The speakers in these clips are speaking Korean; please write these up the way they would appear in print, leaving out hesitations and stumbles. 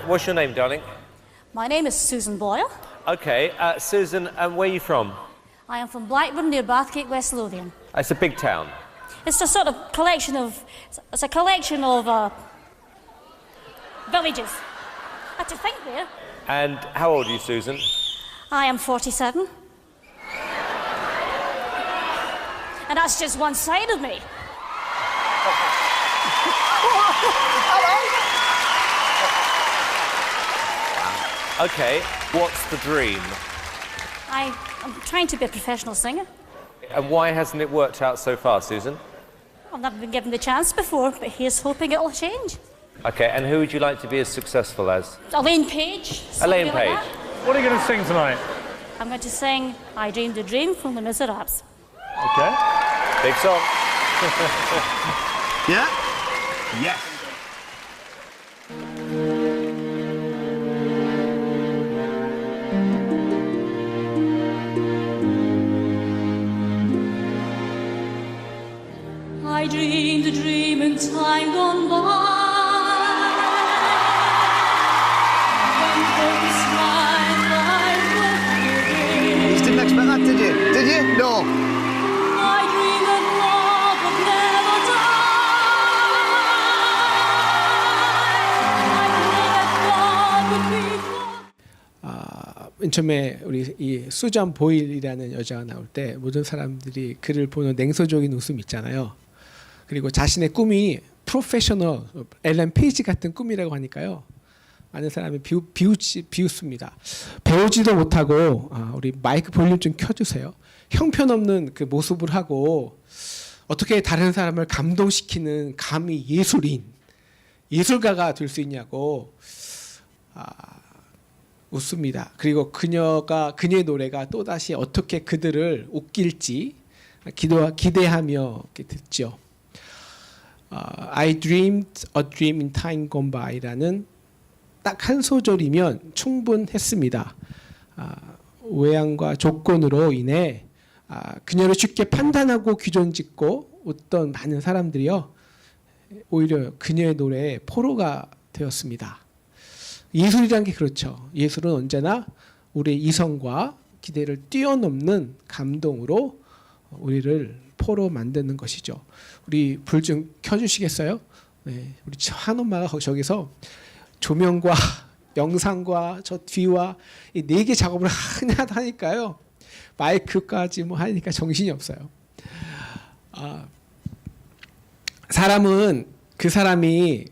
What's your name, darling? My name is Susan Boyle. Okay, Susan, where are you from? I am from Blackburn near Bathgate, West Lothian. It's a big town. It's a sort of collection of, villages. I had to think there. And how old are you, Susan? I am 47. And that's just one side of me. Okay, what's the dream? I'm trying to be a professional singer. And why hasn't it worked out so far, Susan? I've never been given the chance before, but here's hoping it'll change. Okay, and who would you like to be as successful as? Elaine Page. Elaine somebody Page. like that. What are you going to sing tonight? I'm going to sing I Dreamed a Dream from Les Miserables. Okay. Big song. Yeah? Yes. I dreamed a dream in time gone by. When hope smiled, life was giving. You didn't expect that, did you? Did you? No. I dreamed that love would never die. I dreamed that God would be. 맨 처음에 우리 이 수잔 보일이라는 여자가 나올 때 모든 사람들이 그를 보는 냉소적인 웃음 있잖아요. 그리고 자신의 꿈이 프로페셔널 엘렌 페이지 같은 꿈이라고 하니까요. 많은 사람이 비웃습니다. 배우지도 못하고 우리 마이크 볼륨 좀 켜주세요. 형편없는 그 모습을 하고 어떻게 다른 사람을 감동시키는 감히 예술인, 예술가가 될 수 있냐고 웃습니다. 그리고 그녀의 노래가 또다시 어떻게 그들을 웃길지 기대하며 듣죠. I dreamed a dream in time gone by라는 딱 한 소절이면 충분했습니다. 외양과 조건으로 인해 그녀를 쉽게 판단하고 귀존짓고 웃던 많은 사람들이요, 오히려 그녀의 노래에 포로가 되었습니다. 예술이란 게 그렇죠. 예술은 언제나 우리의 이성과 기대를 뛰어넘는 감동으로 우리를 포로 만드는 것이죠. 우리 불 좀 켜주시겠어요? 네, 우리 한엄마가 저기서 조명과 영상과 저 뒤와 이 4개 작업을 하니까요. 마이크까지 뭐 하니까 정신이 없어요. 사람은 그 사람이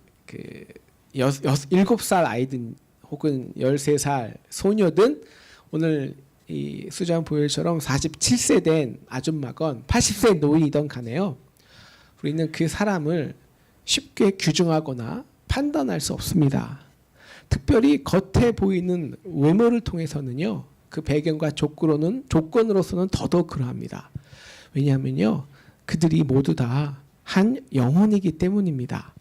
7살 아이든 혹은 13살 소녀든 오늘 이 수잔 보일처럼 47세 된 아줌마건 80세 노인이던 간에요. 우리는 그 사람을 쉽게 규정하거나 판단할 수 없습니다. 특별히 겉에 보이는 외모를 통해서는요, 그 배경과 조건으로서는 더더욱 그러합니다. 왜냐하면요, 그들이 모두 다 한 영혼이기 때문입니다.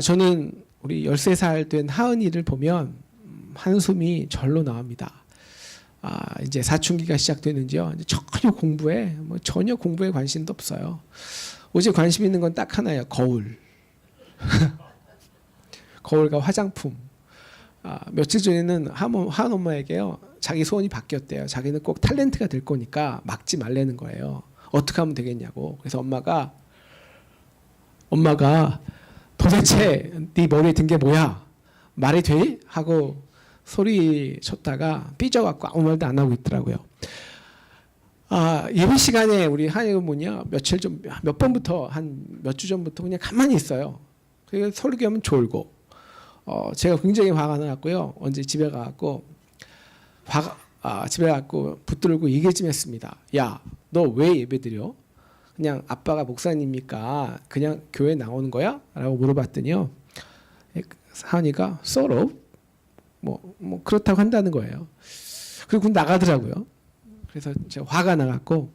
저는 우리 13살 된 하은이를 보면 한숨이 절로 나옵니다. 이제 사춘기가 시작되는지요. 전혀 공부에 관심도 없어요. 오직 관심 있는 건 딱 하나예요. 거울. 거울과 화장품. 며칠 전에는 한 엄마에게요, 자기 소원이 바뀌었대요. 자기는 꼭 탤런트가 될 거니까 막지 말라는 거예요. 어떻게 하면 되겠냐고. 그래서 엄마가 도대체 네 머리에 든 게 뭐야? 말이 돼? 하고 소리 쳤다가 삐져갖고 아무 말도 안 하고 있더라고요. 예배 시간에 우리 한의원이요, 몇 번부터 한 몇 주 전부터 그냥 가만히 있어요. 그래서 설교하면 졸고, 제가 굉장히 화가 나왔고요. 언제 집에 가갖고 붙들고 얘기 좀 했습니다. 야, 너 왜 예배 드려? 그냥 아빠가 목사님이니까 그냥 교회 나오는 거야? 라고 물어봤더니요, 하은이가 sort of 뭐 그렇다고 한다는 거예요. 그리고 나가더라고요. 그래서 제가 화가 나갖고,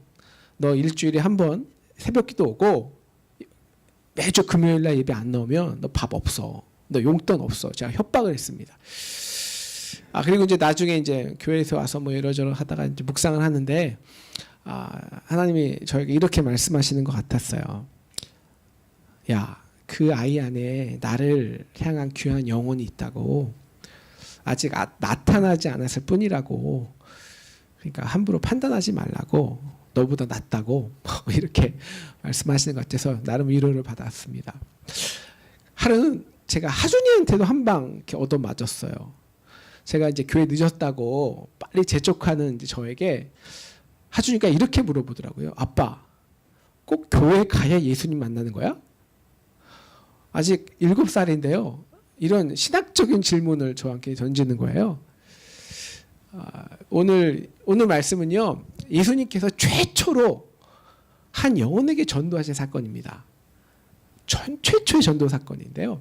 너 일주일에 한 번 새벽기도 오고 매주 금요일날 예배 안 나오면 너 밥 없어, 너 용돈 없어. 제가 협박을 했습니다. 그리고 이제 나중에 이제 교회에서 와서 뭐 이러저러 하다가 이제 묵상을 하는데, 하나님이 저에게 이렇게 말씀하시는 것 같았어요. 야, 그 아이 안에 나를 향한 귀한 영혼이 있다고. 아직 나타나지 않았을 뿐이라고. 그러니까 함부로 판단하지 말라고, 너보다 낫다고 이렇게 말씀하시는 것 같아서 나름 위로를 받았습니다. 하루는 제가 하준이한테도 한 방 이렇게 얻어 맞았어요. 제가 이제 교회 늦었다고 빨리 재촉하는 이제 저에게 하준이가 이렇게 물어보더라고요. 아빠, 꼭 교회 가야 예수님 만나는 거야? 아직 7살인데요. 이런 신학적인 질문을 저한테 던지는 거예요. 오늘 말씀은요, 예수님께서 최초로 한 영혼에게 전도하신 사건입니다. 최초의 전도 사건인데요.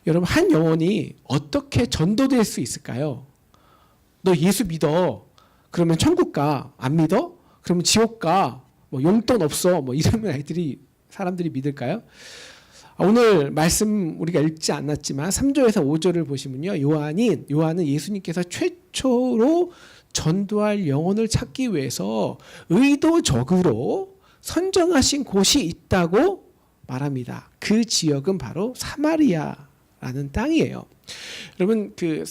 여러분, 한 영혼이 어떻게 전도될 수 있을까요? 너 예수 믿어. 그러면 천국 가. 안 믿어? 그러면 지옥 가. 뭐 용돈 없어. 뭐 이러면 사람들이 믿을까요? 오늘 말씀 우리가 읽지 않았지만 3절에서 5절을 보시면요, 요한은 예수님께서 최초로 전도할 영혼을 찾기 위해서 의도적으로 선정하신 곳이 있다고 말합니다. 그 지역은 바로 사마리아라는 땅이에요. 여러분, 그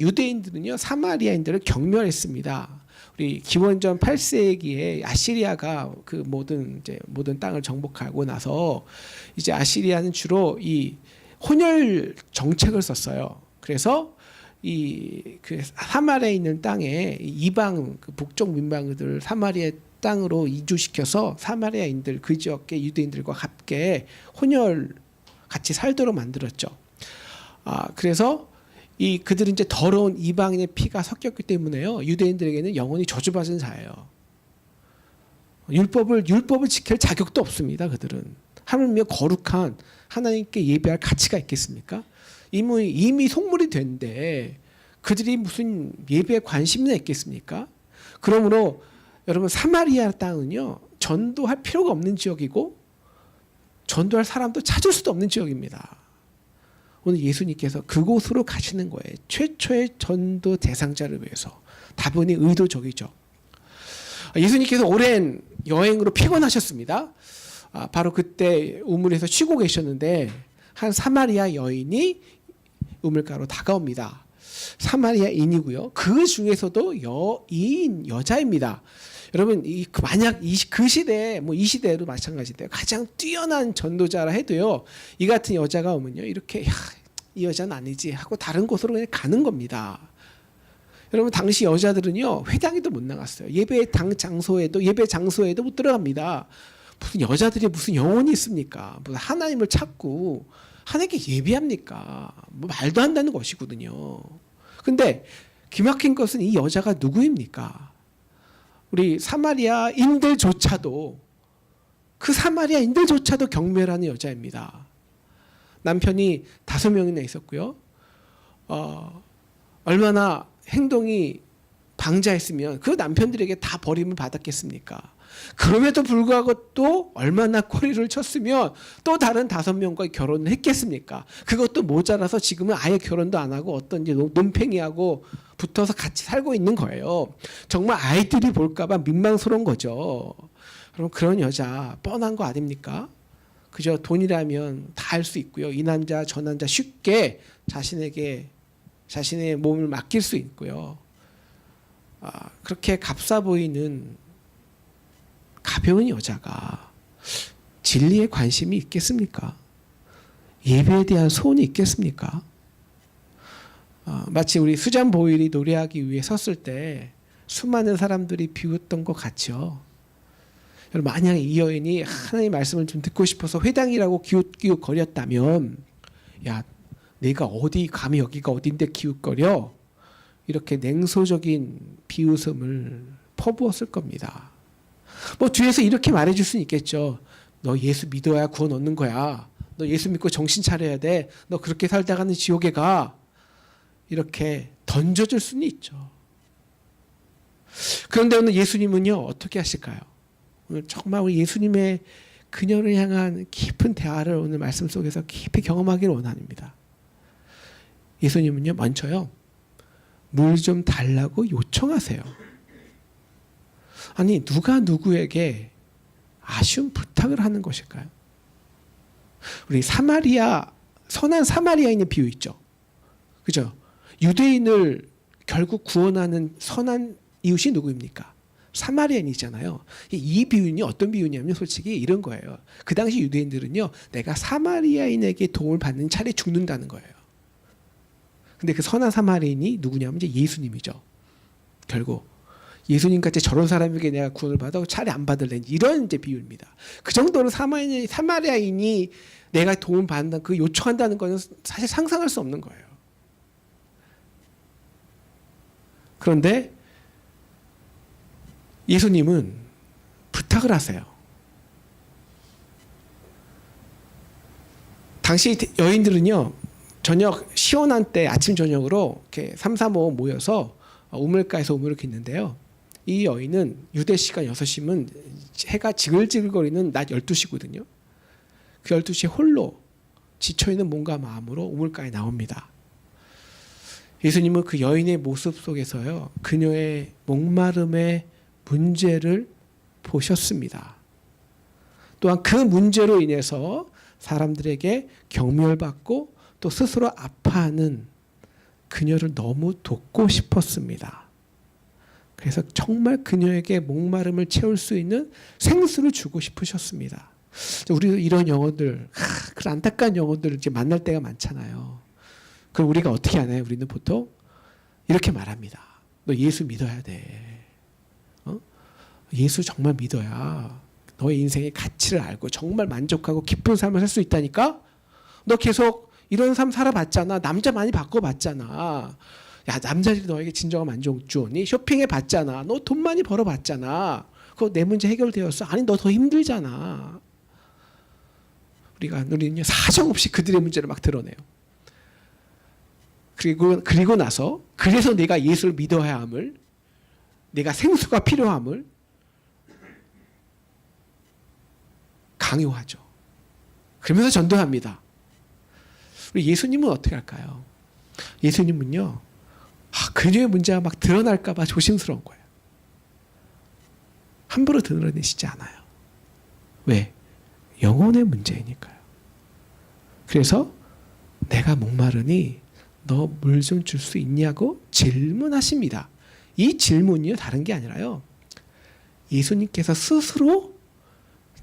유대인들은요, 사마리아인들을 경멸했습니다. 우리 기원전 8세기에 아시리아가 그 모든 땅을 정복하고 나서 이제 아시리아는 주로 이 혼혈 정책을 썼어요. 그래서 그 사마리아에 있는 땅에 이방 그 북쪽 민방들을 사마리아 땅으로 이주시켜서 사마리아인들, 그 지역의 유대인들과 함께 혼혈 같이 살도록 만들었죠. 그래서 그들은 이제 더러운 이방인의 피가 섞였기 때문에요, 유대인들에게는 영원히 저주받은 자예요. 율법을 지킬 자격도 없습니다. 그들은 하물며 거룩한 하나님께 예배할 가치가 있겠습니까? 이미 속물이 된데 그들이 무슨 예배에 관심이나 있겠습니까? 그러므로 여러분, 사마리아 땅은요, 전도할 필요가 없는 지역이고 전도할 사람도 찾을 수도 없는 지역입니다. 오늘 예수님께서 그곳으로 가시는 거예요. 최초의 전도 대상자를 위해서. 다분히 의도적이죠. 예수님께서 오랜 여행으로 피곤하셨습니다. 바로 그때 우물에서 쉬고 계셨는데 한 사마리아 여인이 우물가로 다가옵니다. 사마리아인이고요. 그 중에서도 여자입니다. 여러분, 만약 그 시대에, 이 시대도 마찬가지인데요, 가장 뛰어난 전도자라 해도요, 이 같은 여자가 오면요, 이렇게 이 여자는 아니지 하고 다른 곳으로 그냥 가는 겁니다. 여러분, 당시 여자들은요, 회당에도 못 나갔어요. 예배 장소에도 못 들어갑니다. 무슨 여자들이 무슨 영혼이 있습니까? 무슨 하나님을 찾고 하나님께 예배합니까? 뭐 말도 안 되는 것이거든요. 근데 기막힌 것은 이 여자가 누구입니까? 우리 사마리아인들조차도 경멸하는 여자입니다. 남편이 5명이나 있었고요. 얼마나 행동이 방자했으면 그 남편들에게 다 버림을 받았겠습니까? 그럼에도 불구하고 또 얼마나 꼬리를 쳤으면 또 다른 5명과 결혼을 했겠습니까? 그것도 모자라서 지금은 아예 결혼도 안 하고 어떤 이제 논팽이하고 붙어서 같이 살고 있는 거예요. 정말 아이들이 볼까봐 민망스러운 거죠. 그럼 그런 여자 뻔한 거 아닙니까? 그저 돈이라면 다 할 수 있고요. 이 남자 저 남자 쉽게 자신의 몸을 맡길 수 있고요. 그렇게 값싸 보이는 가벼운 여자가 진리에 관심이 있겠습니까? 예배에 대한 소원이 있겠습니까? 마치 우리 수잔 보일이 노래하기 위해 섰을 때 수많은 사람들이 비웃던 것 같죠. 여러분, 만약에 이 여인이 하나님의 말씀을 좀 듣고 싶어서 회당이라고 기웃기웃거렸다면, 야, 내가 감히 여기가 어딘데 기웃거려? 이렇게 냉소적인 비웃음을 퍼부었을 겁니다. 뒤에서 이렇게 말해줄 수는 있겠죠. 너 예수 믿어야 구원 얻는 거야. 너 예수 믿고 정신 차려야 돼. 너 그렇게 살다가는 지옥에 가. 이렇게 던져줄 수는 있죠. 그런데 오늘 예수님은요, 어떻게 하실까요? 오늘 정말 우리 예수님의 그녀를 향한 깊은 대화를 오늘 말씀 속에서 깊이 경험하기를 원합니다. 예수님은요, 먼저요, 물 좀 달라고 요청하세요. 아니, 누가 누구에게 아쉬운 부탁을 하는 것일까요? 우리 선한 사마리아인의 비유 있죠. 그죠? 유대인을 결국 구원하는 선한 이웃이 누구입니까? 사마리아인이잖아요. 이 비유는 어떤 비유냐면 솔직히 이런 거예요. 그 당시 유대인들은요, 내가 사마리아인에게 도움을 받는 차례 죽는다는 거예요. 근데 그 선한 사마리아인이 누구냐면 이제 예수님이죠. 결국 예수님 같이 저런 사람에게 내가 구원을 받아 차례 안 받을래, 이런 이제 비유입니다. 그 정도로 사마리아인이 내가 도움 받는다, 그 요청한다는 거는 사실 상상할 수 없는 거예요. 그런데 예수님은 부탁을 하세요. 당시 여인들은요, 저녁 시원한 때 아침 저녁으로 이렇게 3, 4, 5 모여서 우물가에서 우물을 깃는데요. 이 여인은 유대 시간 6시면 해가 지글지글거리는 낮 12시거든요. 그 12시에 홀로 지쳐있는 몸과 마음으로 우물가에 나옵니다. 예수님은 그 여인의 모습 속에서요, 그녀의 목마름의 문제를 보셨습니다. 또한 그 문제로 인해서 사람들에게 경멸받고 또 스스로 아파하는 그녀를 너무 돕고 싶었습니다. 그래서 정말 그녀에게 목마름을 채울 수 있는 생수를 주고 싶으셨습니다. 우리도 이런 영혼들, 그런 안타까운 영혼들을 이제 만날 때가 많잖아요. 그럼 우리가 어떻게 하나요? 우리는 보통 이렇게 말합니다. 너 예수 믿어야 돼. 예수 정말 믿어야 너의 인생의 가치를 알고 정말 만족하고 기쁜 삶을 살 수 있다니까? 너 계속 이런 삶 살아봤잖아. 남자 많이 바꿔봤잖아. 야, 남자들이 너에게 진정한 만족 주니? 쇼핑해 봤잖아. 너 돈 많이 벌어봤잖아. 그거 내 문제 해결되었어. 아니, 너 더 힘들잖아. 우리는요, 사정없이 그들의 문제를 막 드러내요. 그리고 나서 그래서 내가 예수를 믿어야 함을, 내가 생수가 필요함을 강요하죠. 그러면서 전도합니다. 우리 예수님은 어떻게 할까요? 예수님은요, 그녀의 문제가 막 드러날까 봐 조심스러운 거예요. 함부로 드러내시지 않아요. 왜? 영혼의 문제이니까요. 그래서 내가 목마르니 너 물 좀 줄 수 있냐고 질문하십니다. 이 질문이요, 다른 게 아니라요, 예수님께서 스스로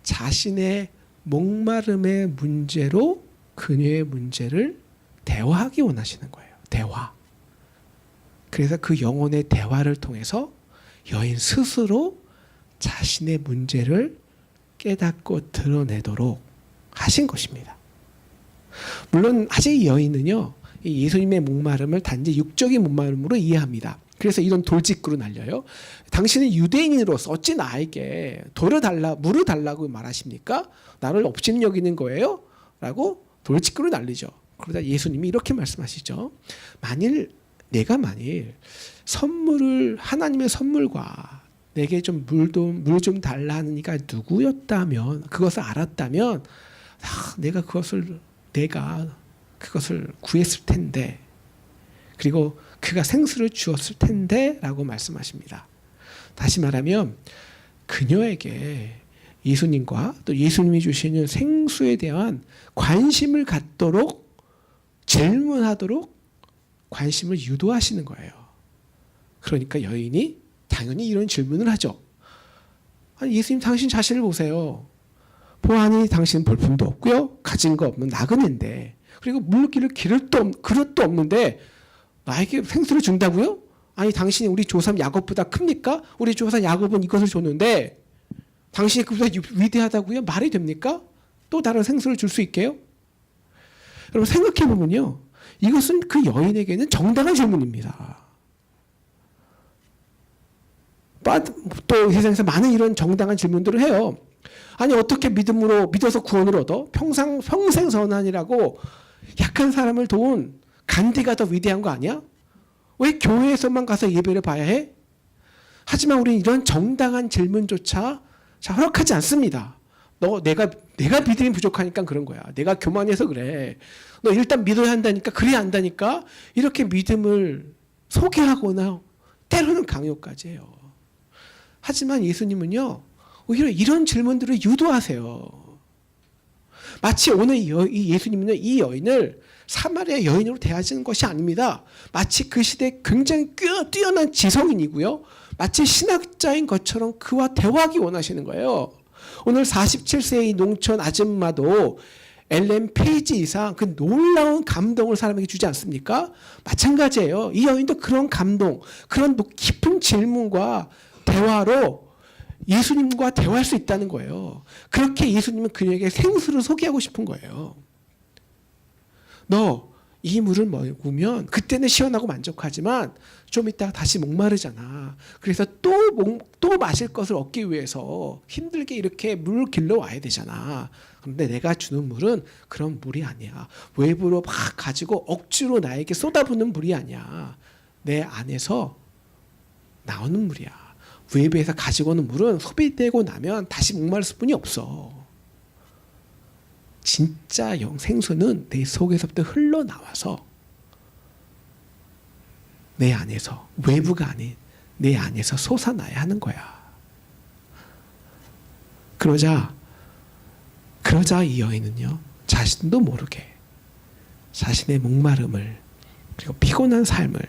자신의 목마름의 문제로 그녀의 문제를 대화하기 원하시는 거예요. 대화. 그래서 그 영혼의 대화를 통해서 여인 스스로 자신의 문제를 깨닫고 드러내도록 하신 것입니다. 물론 아직 이 여인은요, 이 예수님의 목마름을 단지 육적인 목마름으로 이해합니다. 그래서 이런 돌직구로 날려요. 당신은 유대인으로서 어찌 나에게 물을 달라고 말하십니까? 나를 업신 여기는 거예요? 라고 돌직구로 날리죠. 그러다 예수님이 이렇게 말씀하시죠. 내가 만일 선물을, 하나님의 선물과 내게 좀 물 좀 달라 하는 이가 누구였다면, 그것을 알았다면, 내가 그것을 구했을 텐데, 그리고 그가 생수를 주었을 텐데 라고 말씀하십니다. 다시 말하면 그녀에게 예수님과 또 예수님이 주시는 생수에 대한 관심을 갖도록, 질문하도록 관심을 유도하시는 거예요. 그러니까 여인이 당연히 이런 질문을 하죠. 아니, 예수님, 당신 자신을 보세요. 보아하니 당신은 볼품도 없고요, 가진 거 없는 나그네인데, 그리고 물기를 그릇도 없는데 나에게 생수를 준다고요? 아니, 당신이 우리 조상 야곱보다 큽니까? 우리 조상 야곱은 이것을 줬는데 당신이 그보다 위대하다고요? 말이 됩니까? 또 다른 생수를 줄 수 있게요? 여러분, 생각해 보면요, 이것은 그 여인에게는 정당한 질문입니다. 또 세상에서 많은 이런 정당한 질문들을 해요. 아니, 어떻게 믿어서 구원을 얻어? 평생 선한이라고 약한 사람을 도운 간디가 더 위대한 거 아니야? 왜 교회에서만 가서 예배를 봐야 해? 하지만 우리는 이런 정당한 질문조차 허락하지 않습니다. 내가 믿음이 부족하니까 그런 거야. 내가 교만해서 그래. 너 일단 믿어야 한다니까, 그래야 한다니까. 이렇게 믿음을 소개하거나 때로는 강요까지 해요. 하지만 예수님은요, 오히려 이런 질문들을 유도하세요. 마치 오늘 이 예수님은 이 여인을 사마리아 여인으로 대하시는 것이 아닙니다. 마치 그 시대에 굉장히 뛰어난 지성인이고요. 마치 신학자인 것처럼 그와 대화하기 원하시는 거예요. 오늘 47세의 농촌 아줌마도 엘렌 페이지 이상 그 놀라운 감동을 사람에게 주지 않습니까? 마찬가지예요. 이 여인도 그런 감동, 그런 깊은 질문과 대화로 예수님과 대화할 수 있다는 거예요. 그렇게 예수님은 그녀에게 생수를 소개하고 싶은 거예요. 너 이 물을 먹으면 그때는 시원하고 만족하지만 좀 이따가 다시 목마르잖아. 그래서 또 마실 것을 얻기 위해서 힘들게 이렇게 물을 길러 와야 되잖아. 그런데 내가 주는 물은 그런 물이 아니야. 외부로 막 가지고 억지로 나에게 쏟아붓는 물이 아니야. 내 안에서 나오는 물이야. 외부에서 가지고 오는 물은 소비되고 나면 다시 목마를 수뿐이 없어. 진짜 생수는 내 속에서부터 흘러나와서 내 안에서, 외부가 아닌 내 안에서 솟아나야 하는 거야. 그러자 이 여인은요, 자신도 모르게 자신의 목마름을 그리고 피곤한 삶을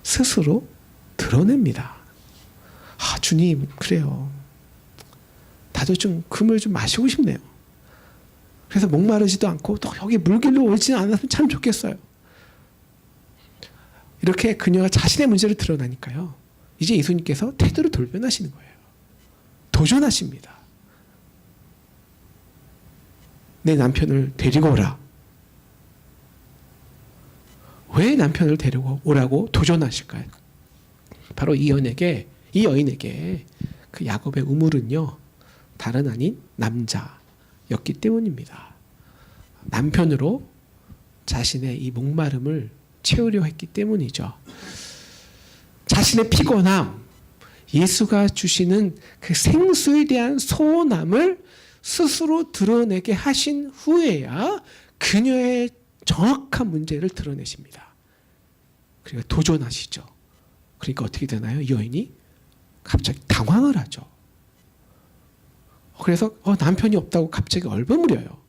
스스로 드러냅니다. 아, 주님, 그래요. 나도 좀 그 물 좀 마시고 싶네요. 그래서 목마르지도 않고 또 여기 물길로 오지 않았으면 참 좋겠어요. 이렇게 그녀가 자신의 문제를 드러나니까요. 이제 예수님께서 태도를 돌변하시는 거예요. 도전하십니다. 내 남편을 데리고 오라. 왜 남편을 데리고 오라고 도전하실까요? 바로 이 여인에게 그 야곱의 우물은요, 다른 아닌 남자였기 때문입니다. 남편으로 자신의 이 목마름을 채우려 했기 때문이죠. 자신의 피곤함, 예수가 주시는 그 생수에 대한 소원함을 스스로 드러내게 하신 후에야 그녀의 정확한 문제를 드러내십니다. 그러니까 도전하시죠. 그러니까 어떻게 되나요? 이 여인이 갑자기 당황을 하죠. 그래서 남편이 없다고 갑자기 얼버무려요.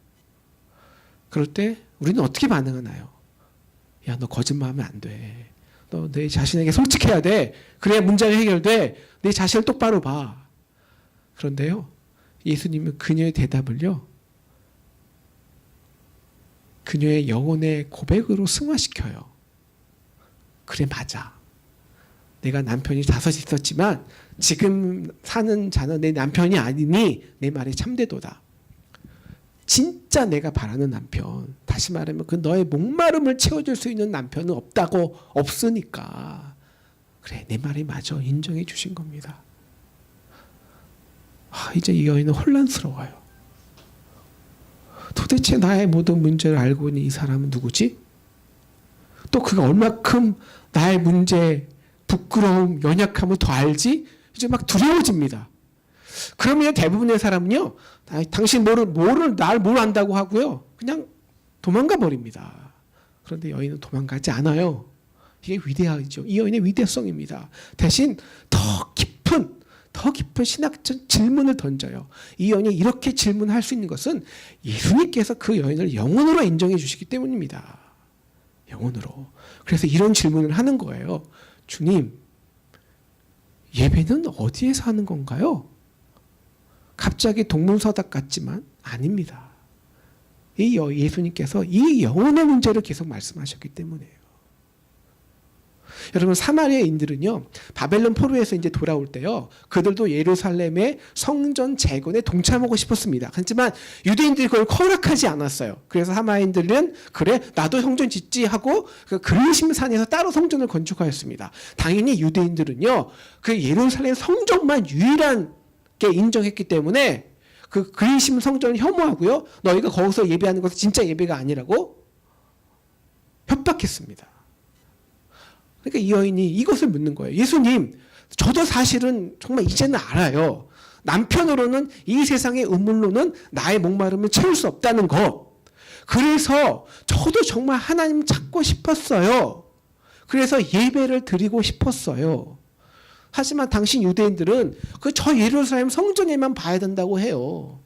그럴 때 우리는 어떻게 반응하나요? 야, 너 거짓말하면 안 돼. 너 내 자신에게 솔직해야 돼. 그래야 문제가 해결돼. 내 자신을 똑바로 봐. 그런데요, 예수님은 그녀의 대답을요, 그녀의 영혼의 고백으로 승화시켜요. 그래, 맞아. 내가 남편이 5 있었지만 지금 사는 자는 내 남편이 아니니 내 말이 참되도다. 진짜 내가 바라는 남편, 다시 말하면 그 너의 목마름을 채워줄 수 있는 남편은 없으니까 그래, 내 말이 맞아. 인정해 주신 겁니다. 이제 이 여인은 혼란스러워요. 도대체 나의 모든 문제를 알고 있는 이 사람은 누구지? 또 그가 얼마큼 나의 문제, 부끄러움, 연약함을 더 알지? 이제 막 두려워집니다. 그러면 대부분의 사람은요, 당신 날 뭘 안다고 하고요, 그냥 도망가 버립니다. 그런데 여인은 도망가지 않아요. 이게 위대하죠. 이 여인의 위대성입니다. 대신 더 깊은 신학적 질문을 던져요. 이 여인이 이렇게 질문할 수 있는 것은 예수님께서 그 여인을 영혼으로 인정해 주시기 때문입니다. 영혼으로. 그래서 이런 질문을 하는 거예요. 주님, 예배는 어디에서 하는 건가요? 갑자기 동문서답 같지만 아닙니다. 이 예수님께서 이 영혼의 문제를 계속 말씀하셨기 때문이에요. 여러분, 사마리아인들은요, 바벨론 포로에서 이제 돌아올 때요, 그들도 예루살렘의 성전 재건에 동참하고 싶었습니다. 하지만 유대인들이 그걸 허락하지 않았어요. 그래서 사마리아인들은 그래, 나도 성전 짓지 하고 그 그리심산에서 따로 성전을 건축하였습니다. 당연히 유대인들은요, 그 예루살렘 성전만 유일하게 인정했기 때문에 그 그리심 성전을 혐오하고요, 너희가 거기서 예배하는 것은 진짜 예배가 아니라고 협박했습니다. 그러니까 이 여인이 이것을 묻는 거예요. 예수님, 저도 사실은 정말 이제는 알아요. 남편으로는 이 세상의 우물로는 나의 목마름을 채울 수 없다는 거. 그래서 저도 정말 하나님 찾고 싶었어요. 그래서 예배를 드리고 싶었어요. 하지만 당신 유대인들은 저 예루살렘 성전에만 봐야 된다고 해요.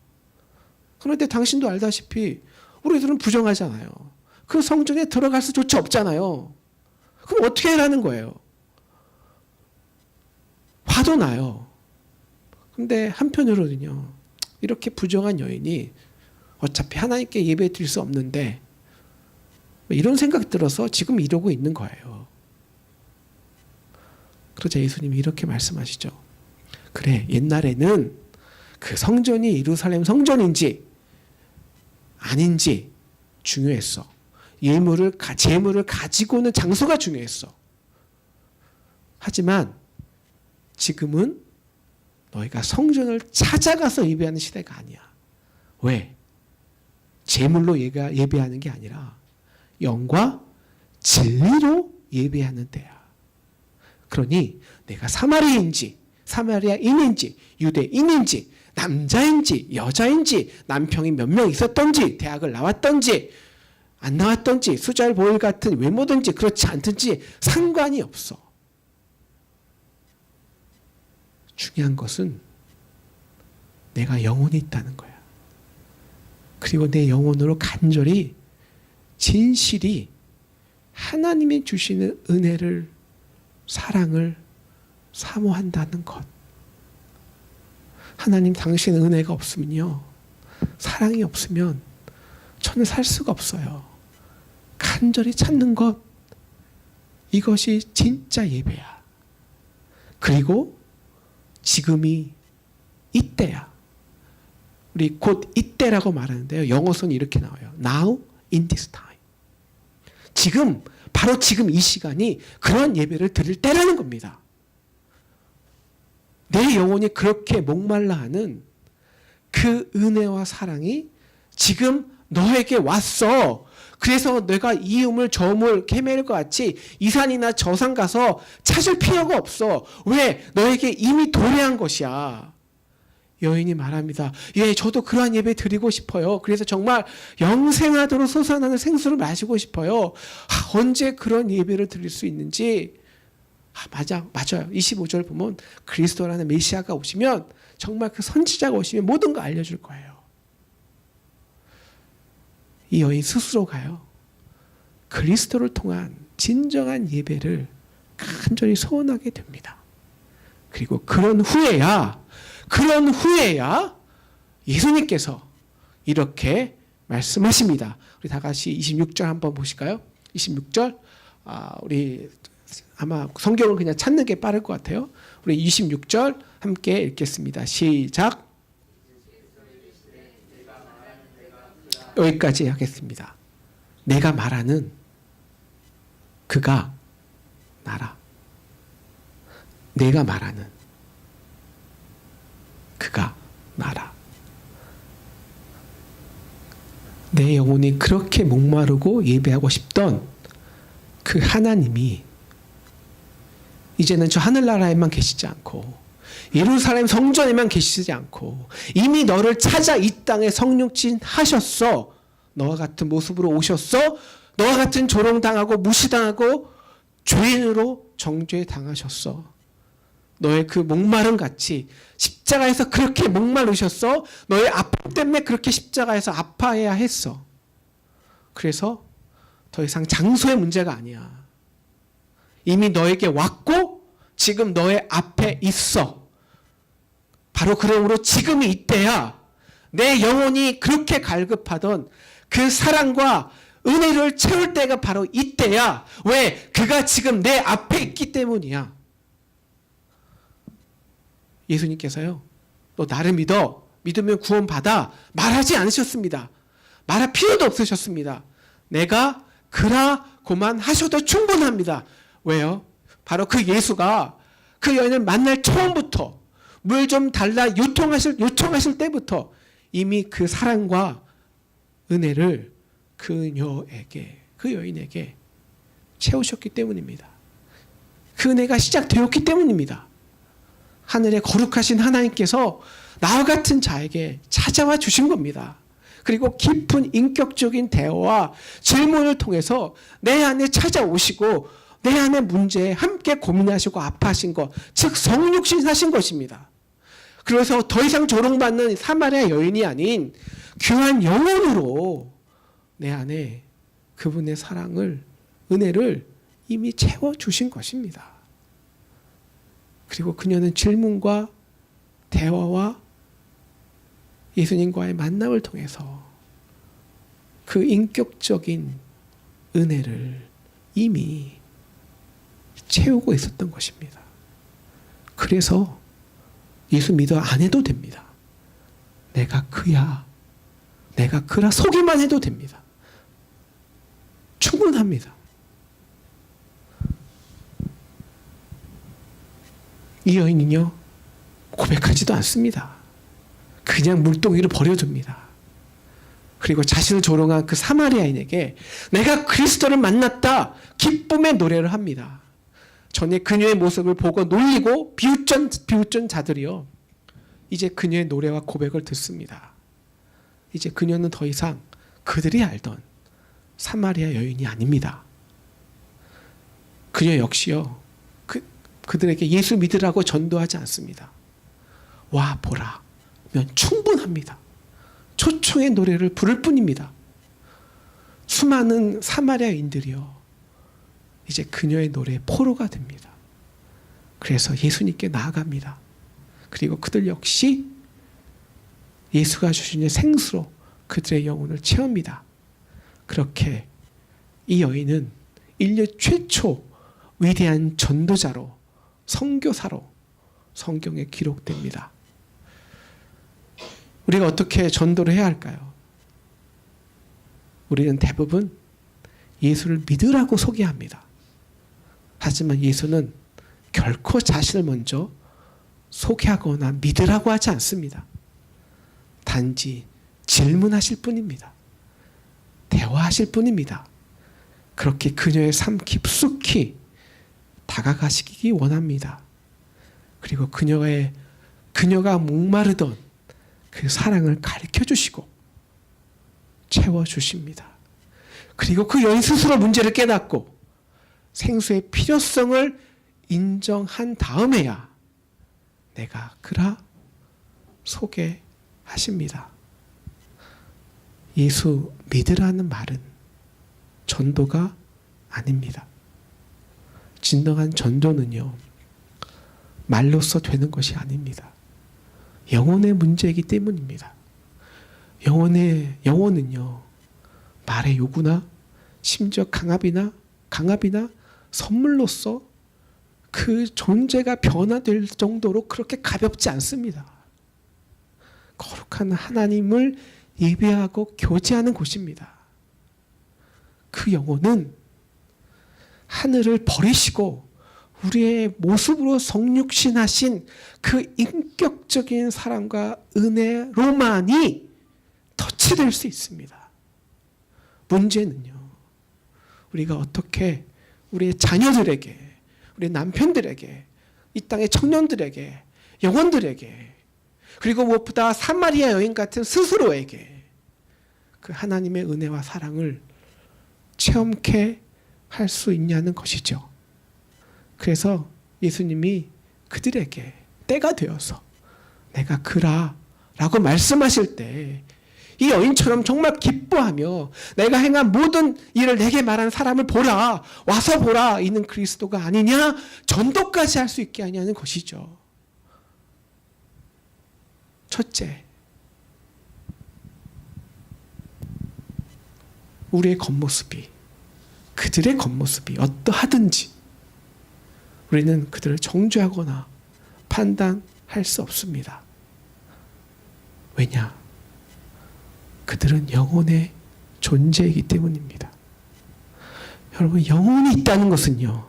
그런데 당신도 알다시피 우리들은 부정하잖아요. 그 성전에 들어갈 수조차 없잖아요. 그럼 어떻게 하라는 거예요? 화도 나요. 근데 한편으로는요, 이렇게 부정한 여인이 어차피 하나님께 예배 드릴 수 없는데 이런 생각 들어서 지금 이러고 있는 거예요. 그러자 예수님이 이렇게 말씀하시죠. 그래, 옛날에는 그 성전이 예루살렘 성전인지 아닌지 중요했어. 재물을 가지고 오는 장소가 중요했어. 하지만 지금은 너희가 성전을 찾아가서 예배하는 시대가 아니야. 왜? 재물로 예배하는 게 아니라 영과 진리로 예배하는 때야. 그러니 내가 사마리아인인지 유대인인지 남자인지 여자인지 남편이 몇 명 있었던지 대학을 나왔던지 안 나왔던지 수잘 보일 같은 외모든지 그렇지 않든지 상관이 없어. 중요한 것은 내가 영혼이 있다는 거야. 그리고 내 영혼으로 간절히 진실이 하나님이 주시는 은혜를 사랑을 사모한다는 것. 하나님 당신의 은혜가 없으면요, 사랑이 없으면 저는 살 수가 없어요. 간절히 찾는 것, 이것이 진짜 예배야. 그리고 지금이 이때야. 우리 곧 이때라고 말하는데요, 영어서는 이렇게 나와요. Now in this time. 지금, 바로 지금 이 시간이 그런 예배를 드릴 때라는 겁니다. 내 영혼이 그렇게 목말라 하는 그 은혜와 사랑이 지금 너에게 왔어. 그래서 내가 이 우물 저 우물 캐멜과 같이 이 산이나 저 산 가서 찾을 필요가 없어. 왜? 너에게 이미 도래한 것이야. 여인이 말합니다. 예, 저도 그러한 예배 드리고 싶어요. 그래서 정말 영생하도록 솟아나는 생수를 마시고 싶어요. 언제 그런 예배를 드릴 수 있는지. 맞아요. 25절 보면 그리스도라는 메시아가 오시면, 정말 그 선지자가 오시면 모든 거 알려줄 거예요. 이 여인 스스로가요, 그리스도를 통한 진정한 예배를 간절히 소원하게 됩니다. 그리고 그런 후에야 예수님께서 이렇게 말씀하십니다. 우리 다 같이 26절 한번 보실까요? 26절. 우리 아마 성경을 그냥 찾는 게 빠를 것 같아요. 우리 26절 함께 읽겠습니다. 시작. 여기까지 하겠습니다. 내가 말하는 그가 나라. 내가 말하는 그가 나라. 내 영혼이 그렇게 목마르고 예배하고 싶던 그 하나님이 이제는 저 하늘나라에만 계시지 않고 예루살렘 성전에만 계시지 않고 이미 너를 찾아 이 땅에 성육신하셨어. 너와 같은 모습으로 오셨어. 너와 같은 조롱당하고 무시당하고 죄인으로 정죄당하셨어. 너의 그 목마름 같이 십자가에서 그렇게 목마르셨어. 너의 아픔 때문에 그렇게 십자가에서 아파해야 했어. 그래서 더 이상 장소의 문제가 아니야. 이미 너에게 왔고 지금 너의 앞에 있어. 바로 그러므로 지금이 이때야. 내 영혼이 그렇게 갈급하던 그 사랑과 은혜를 채울 때가 바로 이때야. 왜? 그가 지금 내 앞에 있기 때문이야. 예수님께서요, 너 나를 믿어, 믿으면 구원받아 말하지 않으셨습니다. 말할 필요도 없으셨습니다. 내가 그라고만 하셔도 충분합니다. 왜요? 바로 그 예수가 그 여인을 만날 처음부터 물 좀 달라 요청하실 때부터 이미 그 사랑과 은혜를 그녀에게, 그 여인에게 채우셨기 때문입니다. 그 은혜가 시작되었기 때문입니다. 하늘의 거룩하신 하나님께서 나와 같은 자에게 찾아와 주신 겁니다. 그리고 깊은 인격적인 대화와 질문을 통해서 내 안에 찾아오시고 내 안의 문제에 함께 고민하시고 아파하신 것, 즉 성육신 하신 것입니다. 그래서 더 이상 조롱받는 사마리아 여인이 아닌 귀한 영혼으로 내 안에 그분의 사랑을, 은혜를 이미 채워주신 것입니다. 그리고 그녀는 질문과 대화와 예수님과의 만남을 통해서 그 인격적인 은혜를 이미 채우고 있었던 것입니다. 그래서 예수 믿어 안 해도 됩니다. 내가 그야, 내가 그라 소개만 해도 됩니다. 충분합니다. 이 여인은요, 고백하지도 않습니다. 그냥 물동이를 버려둡니다. 그리고 자신을 조롱한 그 사마리아인에게 내가 그리스도를 만났다 기쁨의 노래를 합니다. 전에 그녀의 모습을 보고 놀리고 비웃던 자들이요, 이제 그녀의 노래와 고백을 듣습니다. 이제 그녀는 더 이상 그들이 알던 사마리아 여인이 아닙니다. 그녀 역시요, 그들에게 예수 믿으라고 전도하지 않습니다. 와 보라 면 충분합니다. 초청의 노래를 부를 뿐입니다. 수많은 사마리아인들이요, 이제 그녀의 노래에 포로가 됩니다. 그래서 예수님께 나아갑니다. 그리고 그들 역시 예수가 주시는 생수로 그들의 영혼을 채웁니다. 그렇게 이 여인은 인류 최초 위대한 전도자로, 선교사로 성경에 기록됩니다. 우리가 어떻게 전도를 해야 할까요? 우리는 대부분 예수를 믿으라고 소개합니다. 하지만 예수는 결코 자신을 먼저 소개하거나 믿으라고 하지 않습니다. 단지 질문하실 뿐입니다. 대화하실 뿐입니다. 그렇게 그녀의 삶 깊숙이 다가가시기 원합니다. 그리고 그녀가 목마르던 그 사랑을 가르쳐 주시고 채워 주십니다. 그리고 그 여인 스스로 문제를 깨닫고 생수의 필요성을 인정한 다음에야 내가 그라 소개하십니다. 예수 믿으라는 말은 전도가 아닙니다. 진정한 전도는요, 말로써 되는 것이 아닙니다. 영혼의 문제이기 때문입니다. 영혼은요, 말의 요구나 심지어 강압이나 선물로서 그 존재가 변화될 정도로 그렇게 가볍지 않습니다. 거룩한 하나님을 예배하고 교제하는 곳입니다. 그 영혼은 하늘을 버리시고 우리의 모습으로 성육신하신 그 인격적인 사랑과 은혜로만이 터치될 수 있습니다. 문제는요, 우리가 어떻게 우리의 자녀들에게, 우리 남편들에게, 이 땅의 청년들에게, 영혼들에게, 그리고 무엇보다 사마리아 여인 같은 스스로에게 그 하나님의 은혜와 사랑을 체험케 할 수 있냐는 것이죠. 그래서 예수님이 그들에게 때가 되어서 내가 그라 라고 말씀하실 때 이 여인처럼 정말 기뻐하며 내가 행한 모든 일을 내게 말한 사람을 보라, 와서 보라, 이는 그리스도가 아니냐, 전도까지 할 수 있게 하냐는 것이죠. 첫째, 우리의 겉모습이, 그들의 겉모습이 어떠하든지 우리는 그들을 정죄하거나 판단할 수 없습니다. 왜냐? 그들은 영혼의 존재이기 때문입니다. 여러분, 영혼이 있다는 것은요,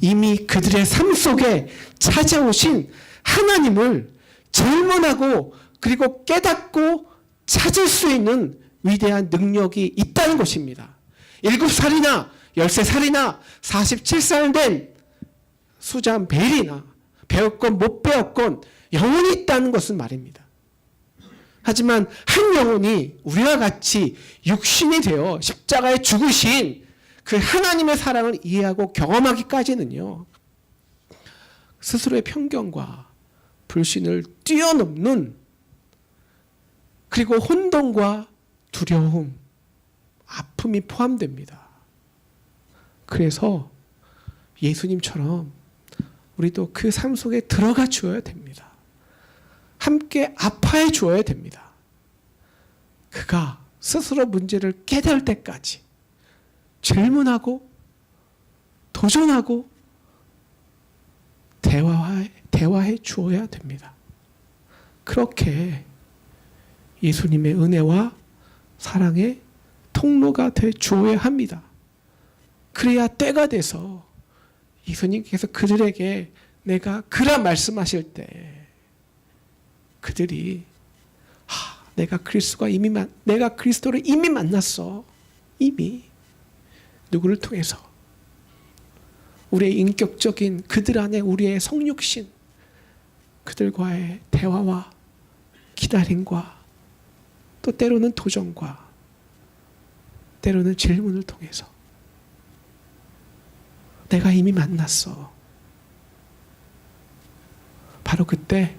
이미 그들의 삶 속에 찾아오신 하나님을 질문하고 그리고 깨닫고 찾을 수 있는 위대한 능력이 있다는 것입니다. 7살이나 13살이나 47살 된 수잔 벨이나 배웠건 못 배웠건 영혼이 있다는 것은 말입니다. 하지만 한 영혼이 우리와 같이 육신이 되어 십자가에 죽으신 그 하나님의 사랑을 이해하고 경험하기까지는요, 스스로의 편견과 불신을 뛰어넘는, 그리고 혼돈과 두려움, 아픔이 포함됩니다. 그래서 예수님처럼 우리도 그 삶 속에 들어가 주어야 됩니다. 함께 아파해 주어야 됩니다. 그가 스스로 문제를 깨달을 때까지 질문하고 도전하고 대화해 주어야 됩니다. 그렇게 예수님의 은혜와 사랑의 통로가 돼 주어야 합니다. 그래야 때가 돼서 예수님께서 그들에게 내가 그라 말씀하실 때 그들이 내가 그리스도를 이미 만났어. 이미 누구를 통해서 우리의 인격적인 그들 안에 우리의 성육신 그들과의 대화와 기다림과 또 때로는 도전과 때로는 질문을 통해서 내가 이미 만났어. 바로 그때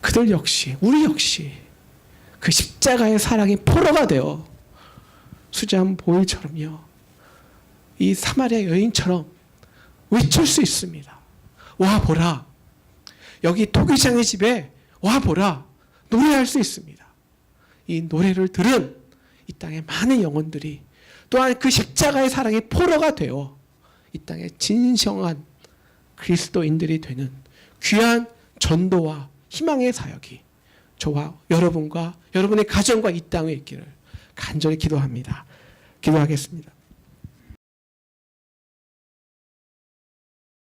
그들 역시 우리 역시 그 십자가의 사랑의 포로가 되어 수잔 보일처럼요. 이 사마리아 여인처럼 외칠 수 있습니다. 와 보라. 여기 토기장의 집에 와 보라. 노래할 수 있습니다. 이 노래를 들은 이 땅의 많은 영혼들이 또한 그 십자가의 사랑의 포로가 되어 이 땅에 진정한 그리스도인들이 되는 귀한 전도와 희망의 사역이 저와 여러분과 여러분의 가정과 이 땅에 있기를 간절히 기도합니다. 기도하겠습니다.